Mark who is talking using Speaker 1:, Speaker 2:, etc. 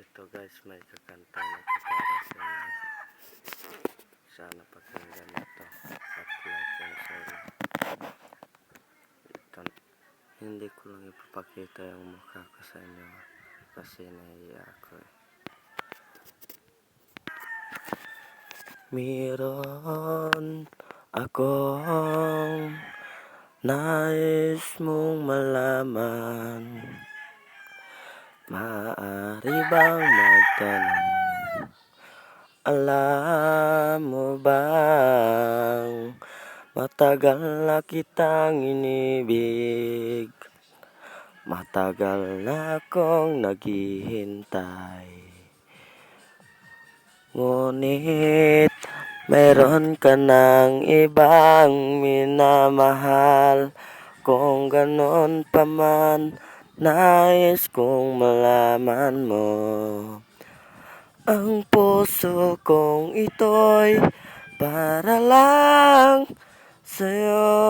Speaker 1: Ito guys, may kakanta na ito para sa inyo. Sana pakinggan ito at like and share. Ito, hindi ko lang ipapakita yung mukha ko sa inyo kasi nahiya ako eh. Meron akong nais mong malaman. Maaari bang magtanong? Alam mo bang matagal na kitang inibig? Matagal na akong naghihintay. Ngunit meron ka ng ibang minamahal. Kung ganon pa man, nais kong malaman mo. Ang puso kong ito'y para lang sa'yo.